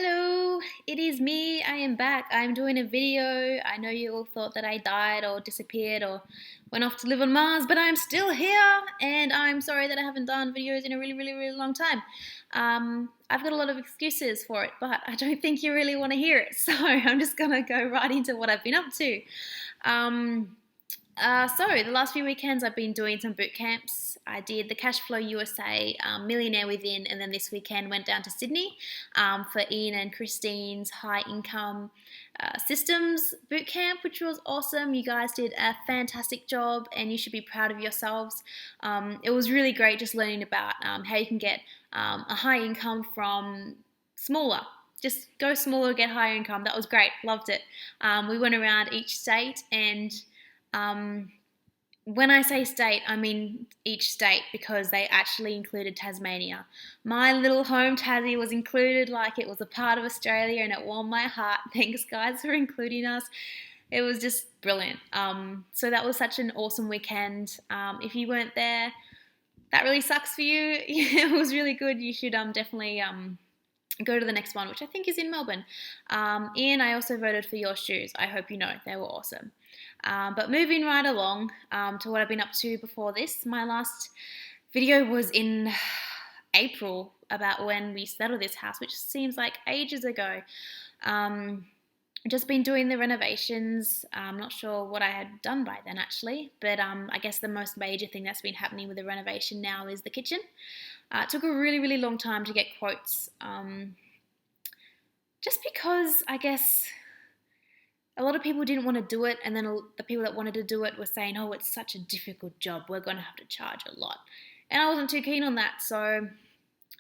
Hello, it is me. I am back. I'm doing a video. I know you all thought that I died or disappeared or went off to live on Mars, but I'm still here and I'm sorry that I haven't done videos in a really long time. I've got a lot of excuses for it, but I don't think you really want to hear it, so I'm just gonna go right into what I've been up to. Um, so the last few weekends I've been doing some boot camps. I did the Cashflow USA Millionaire Within, and then this weekend went down to Sydney for Ian and Christine's high income systems boot camp, which was awesome. You guys did a fantastic job, and you should be proud of yourselves. It was really great just learning about how you can get a high income from smaller. Just go smaller, get higher income. That was great. Loved it. We went around each state and um, when I say state, I mean each state because they actually included Tasmania. My little home Tassie was included like it was a part of Australia and it warmed my heart. Thanks, guys, for including us. It was just brilliant. So that was such an awesome weekend. If you weren't there, that really sucks for you. It was really good. You should definitely go to the next one, which I think is in Melbourne. Ian, I also voted for your shoes. I hope you know they were awesome. But moving right along to what I've been up to before this, my last video was in April about when we settled this house, which seems like ages ago. Just been doing the renovations. I'm not sure what I had done by then actually, but I guess the most major thing that's been happening with the renovation now is the kitchen. It took a really long time to get quotes, just because I guess a lot of people didn't want to do it, and then the people that wanted to do it were saying, oh, it's such a difficult job, we're going to have to charge a lot. And I wasn't too keen on that, so I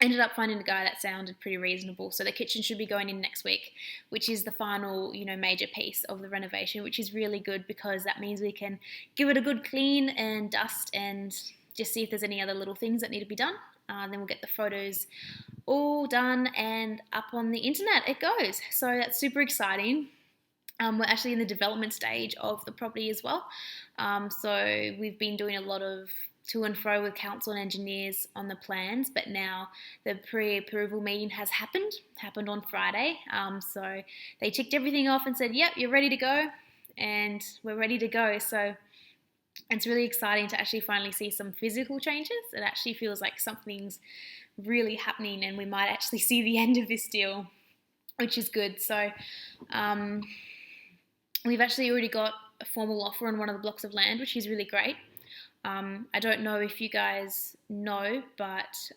ended up finding a guy that sounded pretty reasonable. So the kitchen should be going in next week, which is the final, major piece of the renovation, which is really good because that means we can give it a good clean and dust and just see if there's any other little things that need to be done. Then we'll get the photos all done and up on the internet it goes. So that's super exciting. We're actually in the development stage of the property as well. So we've been doing a lot of to and fro with council and engineers on the plans, but now the pre-approval meeting has happened on Friday. So they ticked everything off and said, yep, you're ready to go, and we're ready to go. So it's really exciting to actually finally see some physical changes. It actually feels like something's really happening and we might actually see the end of this deal, which is good. So we've actually already got a formal offer on one of the blocks of land, which is really great. I don't know if you guys know, but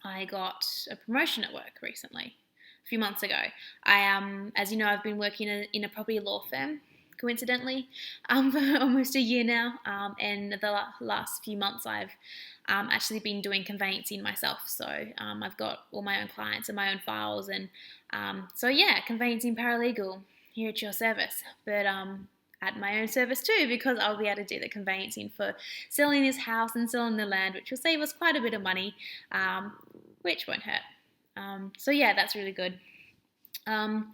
I got a promotion at work recently, a few months ago. As you know, I've been working in a property law firm, coincidentally, for almost a year now, and the last few months I've actually been doing conveyancing myself. So I've got all my own clients and my own files, and so yeah, conveyancing paralegal here at your service, but at my own service too, because I'll be able to do the conveyancing for selling this house and selling the land, which will save us quite a bit of money, which won't hurt. So yeah, that's really good. So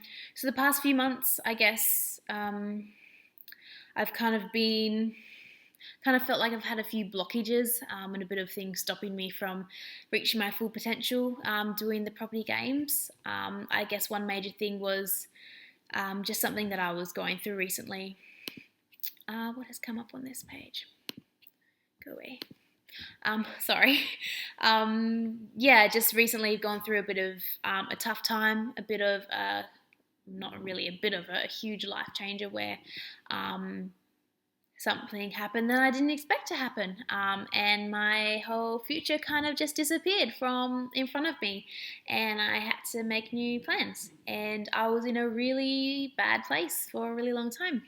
the past few months, I guess, I've kind of felt like I've had a few blockages and a bit of things stopping me from reaching my full potential doing the property games. I guess one major thing was just something that I was going through recently. What has come up on this page? Go away. Sorry. Yeah, just recently gone through a bit of a tough time, a bit of not really a bit of a huge life changer where something happened that I didn't expect to happen, and my whole future kind of just disappeared from in front of me, and I had to make new plans, and I was in a really bad place for a really long time.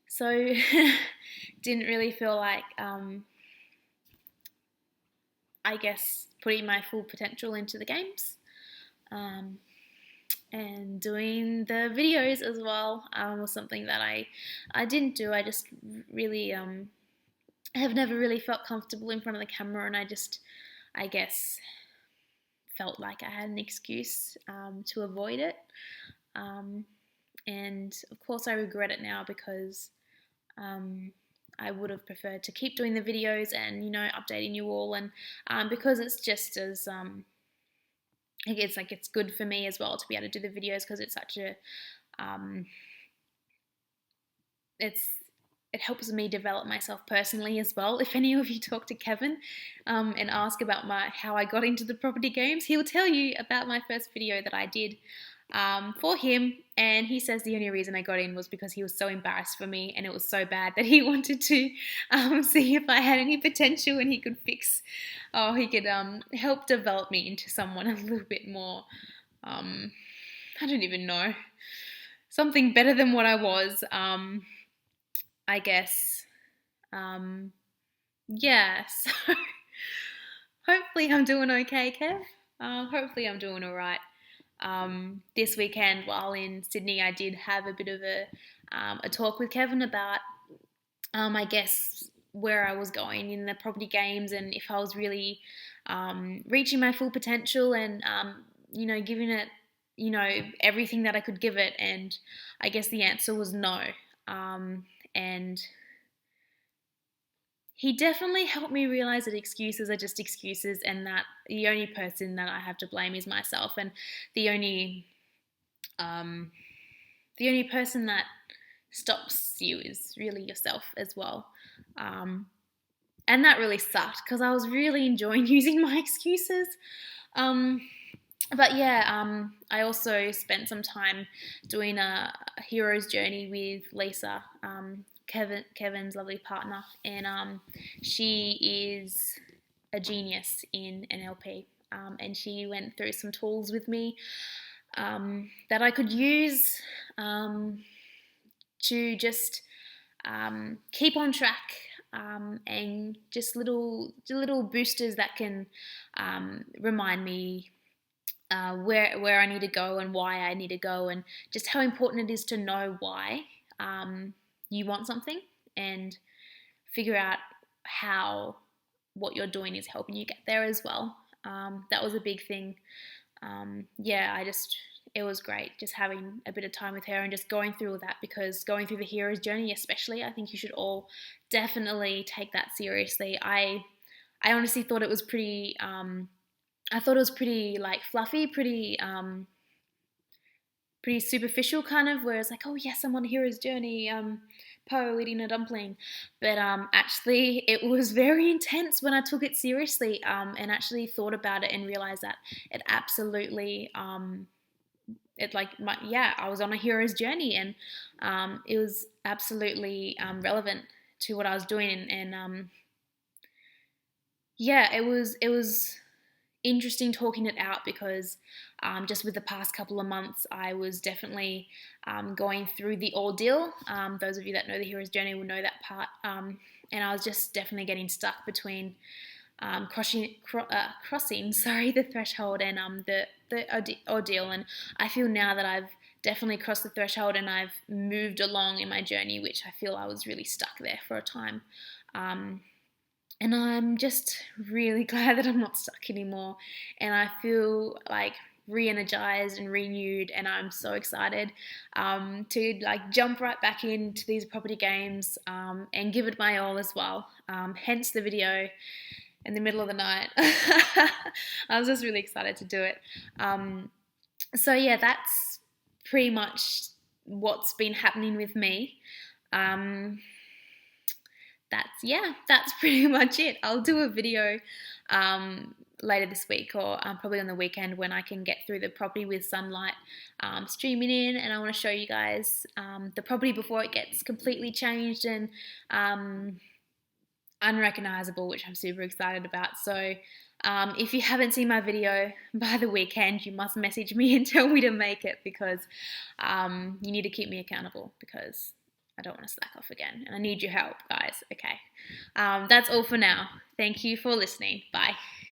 So didn't really feel like I guess putting my full potential into the games. And doing the videos as well was something that I didn't do. I just really have never really felt comfortable in front of the camera, and I guess felt like I had an excuse to avoid it. And of course I regret it now because I would have preferred to keep doing the videos and, you know, updating you all, and because it's just as it's good for me as well to be able to do the videos, because it's such a it helps me develop myself personally as well. If any of you talk to Kevin and ask about how I got into the property games, he'll tell you about my first video that I did for him, and he says the only reason I got in was because he was so embarrassed for me, and it was so bad that he wanted to see if I had any potential, and he could help develop me into someone a little bit more, I don't even know, something better than what I was, I guess. Yeah, so hopefully I'm doing okay, Kev. Hopefully I'm doing all right. This weekend while in Sydney, I did have a bit of a talk with Kevin about, I guess, where I was going in the property games, and if I was really reaching my full potential, and you know, giving it, you know, everything that I could give it. And I guess the answer was no. And he definitely helped me realize that excuses are just excuses, and that the only person that I have to blame is myself, and the only person that stops you is really yourself as well. And that really sucked, because I was really enjoying using my excuses. But yeah, I also spent some time doing a hero's journey with Lisa, Kevin's lovely partner, and she is a genius in NLP, and she went through some tools with me that I could use to just keep on track, and just little boosters that can remind me where I need to go and why I need to go, and just how important it is to know why you want something, and figure out how what you're doing is helping you get there as well. That was a big thing. Yeah, it was great just having a bit of time with her and just going through all that, because going through the hero's journey especially, I think you should all definitely take that seriously. I honestly thought it was pretty like fluffy, pretty superficial kind of, where it's like, oh yes, I'm on a hero's journey, Poe eating a dumpling. But actually it was very intense when I took it seriously, and actually thought about it and realized that it absolutely I was on a hero's journey, and it was absolutely relevant to what I was doing, and yeah, it was interesting talking it out, because just with the past couple of months, I was definitely going through the ordeal. Those of you that know the hero's journey will know that part, and I was just definitely getting stuck between crossing the threshold and the ordeal. And I feel now that I've definitely crossed the threshold and I've moved along in my journey, which I feel I was really stuck there for a time. And I'm just really glad that I'm not stuck anymore, and I feel like re-energized and renewed, and I'm so excited to like jump right back into these property games, and give it my all as well. Hence the video in the middle of the night. I was just really excited to do it. So yeah, that's pretty much what's been happening with me. That's pretty much it. I'll do a video later this week, or probably on the weekend, when I can get through the property with sunlight streaming in, and I want to show you guys the property before it gets completely changed and unrecognizable, which I'm super excited about. So if you haven't seen my video by the weekend, you must message me and tell me to make it, because you need to keep me accountable, because I don't want to slack off again, and I need your help, guys. Okay. That's all for now. Thank you for listening. Bye.